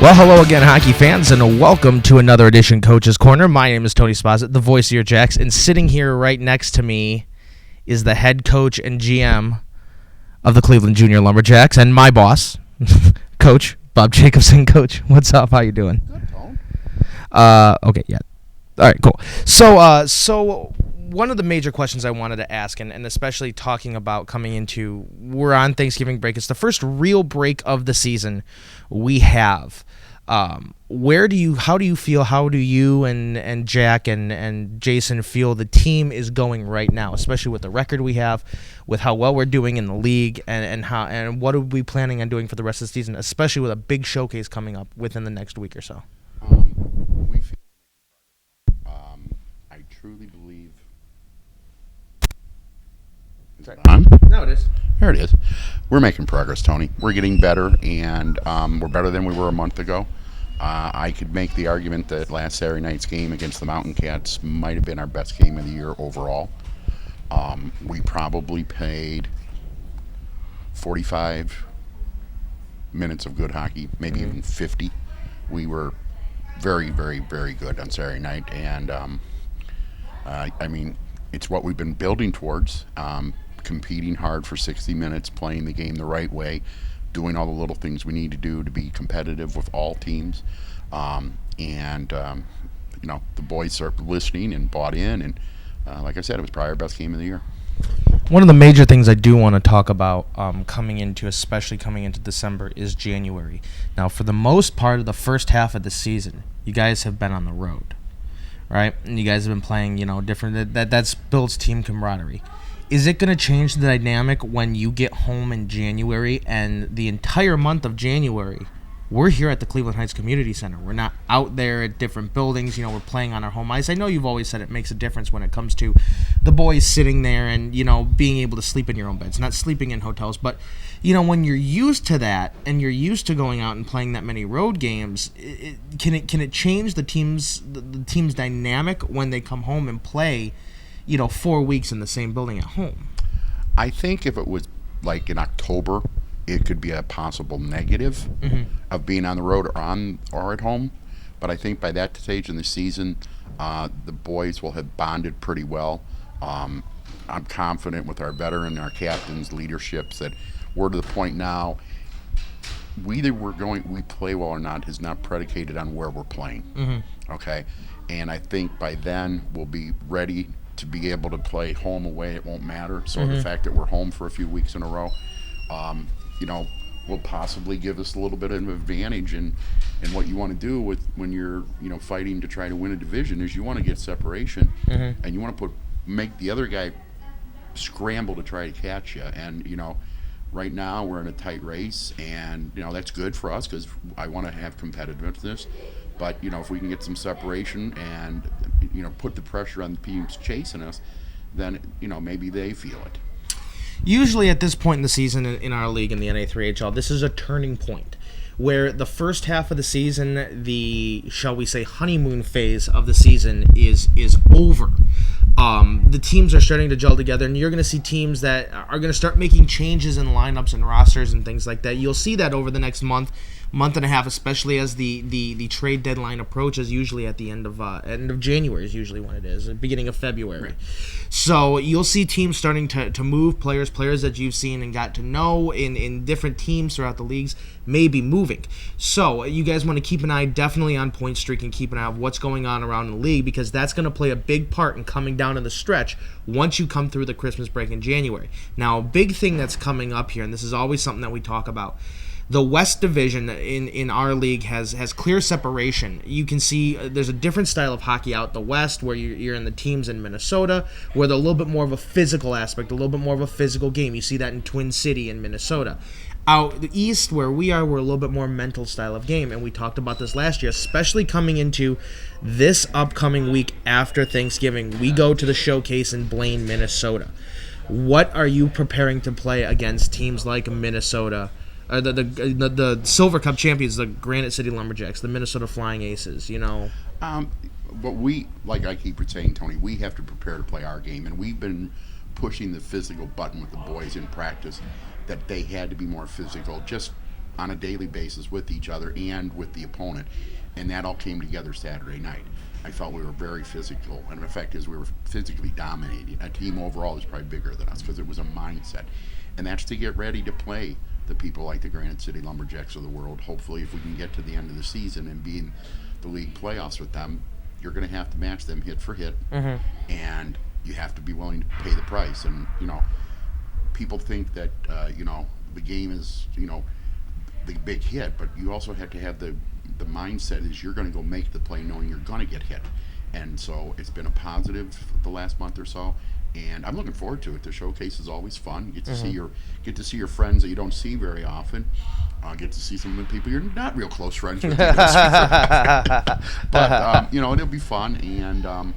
Well, hello again, hockey fans, and welcome to another edition Coach's Corner. My name is Tony Sposit, the voice of your Jacks, and sitting here right next to me is the head coach and GM of the Cleveland Junior Lumberjacks, and my boss, Coach Bob Jacobson. Coach, what's up? How you doing? Good, Tone. Okay, yeah. All right, cool. So one of the major questions I wanted to ask, and especially talking about coming into, we're on Thanksgiving break. It's the first real break of the season we have. How do you feel, how do you and Jack and Jason feel the team is going right now, especially with the record we have, with how well we're doing in the league, and what are we planning on doing for the rest of the season, especially with a big showcase coming up within the next week or so? We feel, I truly believe. Is it on? No, it is. There it is. We're making progress, Tony. We're getting better, and we're better than we were a month ago. I could make the argument that last Saturday night's game against the Mountain Cats might have been our best game of the year overall. We probably played 45 minutes of good hockey, maybe even 50. We were very, very, very good on Saturday night, and I mean, it's what we've been building towards. Competing hard for 60 minutes, playing the game the right way, doing all the little things we need to do to be competitive with all teams. The boys are listening and bought in, and like I said, it was probably our best game of the year. One of the major things I do want to talk about especially coming into December, is January. Now, for the most part of the first half of the season, you guys have been on the road, right? And you guys have been playing, different. That builds team camaraderie. Is it going to change the dynamic when you get home in January and the entire month of January, we're here at the Cleveland Heights Community Center? We're not out there at different buildings. We're playing on our home ice. I know you've always said it makes a difference when it comes to the boys sitting there and, being able to sleep in your own beds, not sleeping in hotels. But, when you're used to that and you're used to going out and playing that many road games, can it change the team's dynamic when they come home and play 4 weeks in the same building at home? I think if it was like in October, it could be a possible negative of being on the road or at home. But I think by that stage in the season, the boys will have bonded pretty well. I'm confident with our veteran, our captains, leaderships, that we're to the point now. Whether we play well or not is not predicated on where we're playing. Okay, and I think by then we'll be ready to be able to play home away. It won't matter. So the fact that we're home for a few weeks in a row, will possibly give us a little bit of an advantage. And what you want to do when you're fighting to try to win a division is you want to get separation, and you want to make the other guy scramble to try to catch you. And right now we're in a tight race, and that's good for us because I want to have competitiveness. But if we can get some separation and put the pressure on the teams chasing us, then maybe they feel it. Usually at this point in the season in our league, in the NA3HL, this is a turning point where the first half of the season, the, shall we say, honeymoon phase of the season is over. The teams are starting to gel together, and you're going to see teams that are going to start making changes in lineups and rosters and things like that. You'll see that over the next month and a half, especially as the trade deadline approaches. Usually at the end of January is usually when it is, the beginning of February. Right. So you'll see teams starting to move players that you've seen and got to know in different teams throughout the leagues may be moving. So you guys want to keep an eye definitely on point streak and keep an eye on what's going on around the league, because that's going to play a big part in coming down to the stretch once you come through the Christmas break in January. Now, a big thing that's coming up here, and this is always something that we talk about, the West Division in our league has clear separation. You can see there's a different style of hockey out the West, where you're in the teams in Minnesota, where they're a little bit more of a physical aspect, a little bit more of a physical game. You see that in Twin City in Minnesota. Out the East, where we are, we're a little bit more mental style of game, and we talked about this last year, especially coming into this upcoming week after Thanksgiving. We go to the showcase in Blaine, Minnesota. What are you preparing to play against teams like Minnesota? The Silver Cup champions, the Granite City Lumberjacks, the Minnesota Flying Aces, But we, like I keep saying, Tony, we have to prepare to play our game, and we've been pushing the physical button with the boys in practice, that they had to be more physical, just on a daily basis with each other and with the opponent, and that all came together Saturday night. I felt we were very physical, and the fact is we were physically dominating. A team overall is probably bigger than us because it was a mindset, and that's to get ready to play the people like the Granite City Lumberjacks of the world. Hopefully, if we can get to the end of the season and be in the league playoffs with them, you're going to have to match them hit for hit, and you have to be willing to pay the price. And people think that the game is the big hit, but you also have to have the mindset is you're going to go make the play knowing you're going to get hit. And so it's been a positive the last month or so, and I'm looking forward to it. The showcase is always fun. You get to see your friends that you don't see very often. Get to see some of the people you're not real close friends with. But it'll be fun, and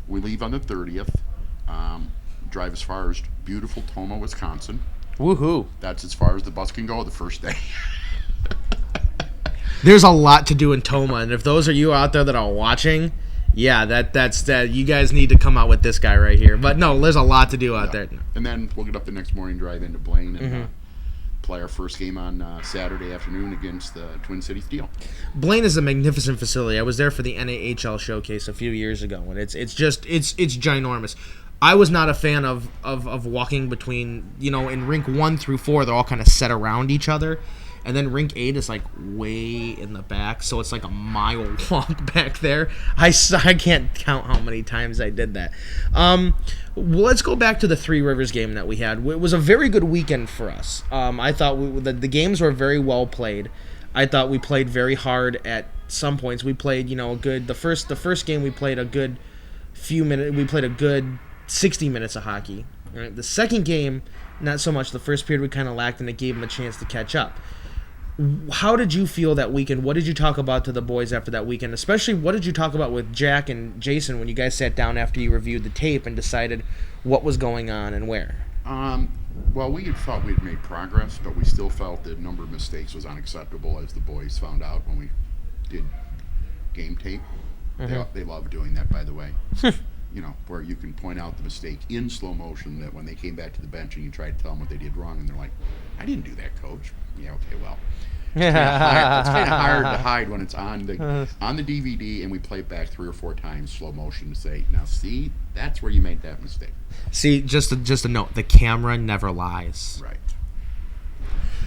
we leave on the 30th. Drive as far as beautiful Toma, Wisconsin. Woohoo! That's as far as the bus can go the first day. There's a lot to do in Toma, and if those are you out there that are watching, yeah, that's you guys need to come out with this guy right here. But no, there's a lot to do out there. And then we'll get up the next morning, drive into Blaine, and play our first game on Saturday afternoon against the Twin Cities Steel. Blaine is a magnificent facility. I was there for the NAHL showcase a few years ago, and it's ginormous. I was not a fan of walking between, in rink 1 through 4, they're all kind of set around each other. And then rink 8 is like way in the back, so it's like a mile walk back there. I can't count how many times I did that. Let's go back to the Three Rivers game that we had. It was a very good weekend for us. I thought the games were very well played. I thought we played very hard at some points. We played, the first game we played a good few minutes. We played a good 60 minutes of hockey. Right? The second game, not so much. The first period we kind of lacked, and it gave them a chance to catch up. How did you feel that weekend? What did you talk about to the boys after that weekend? Especially, what did you talk about with Jack and Jason when you guys sat down after you reviewed the tape and decided what was going on and where? Well, we had thought we'd made progress, but we still felt the number of mistakes was unacceptable, as the boys found out when we did game tape. They love doing that, by the way. Where you can point out the mistake in slow motion, that when they came back to the bench and you try to tell them what they did wrong, and they're like, I didn't do that, coach. Yeah, okay, well. It's kind of hard to hide when it's on the DVD, and we play it back 3 or 4 times slow motion to say, now see, that's where you made that mistake. See, just a note, the camera never lies. Right.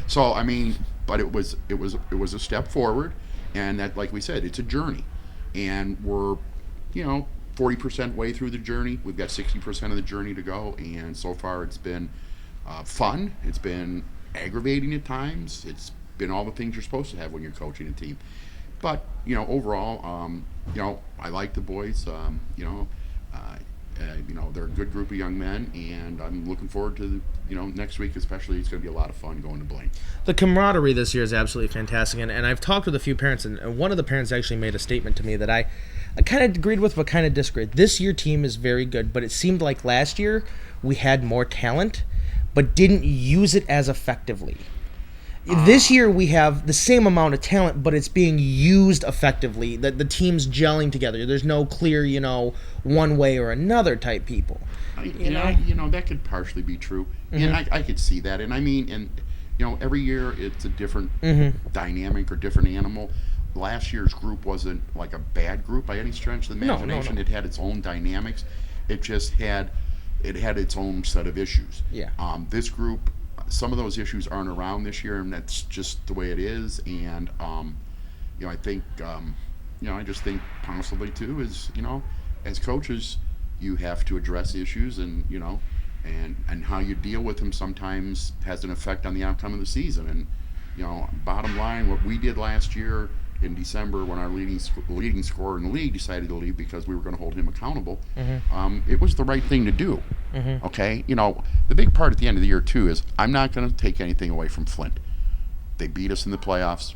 So but it was a step forward, and that, like we said, it's a journey, and we're 40% way through the journey. We've got 60% of the journey to go, and so far it's been fun. It's been aggravating at times. It's been all the things you're supposed to have when you're coaching a team. But overall, I like the boys. They're a good group of young men, and I'm looking forward to next week especially. It's going to be a lot of fun going to Blaine. The camaraderie this year is absolutely fantastic, and I've talked with a few parents, and one of the parents actually made a statement to me that I kind of agreed with but kind of disagreed. This year team is very good, but it seemed like last year we had more talent but didn't use it as effectively. This year we have the same amount of talent, but it's being used effectively. The team's gelling together. There's no clear, one way or another type people. That could partially be true, and I could see that. And every year it's a different dynamic or different animal. Last year's group wasn't like a bad group by any stretch of the imagination. No. It had its own dynamics. It just had its own set of issues. Yeah. This group, some of those issues aren't around this year, and that's just the way it is. And I think I just think possibly too is as coaches you have to address issues, and and how you deal with them sometimes has an effect on the outcome of the season. And bottom line, what we did last year in December when our leading scorer in the league decided to leave because we were going to hold him accountable, it was the right thing to do. Okay, the big part at the end of the year too is I'm not going to take anything away from Flint. They beat us in the playoffs.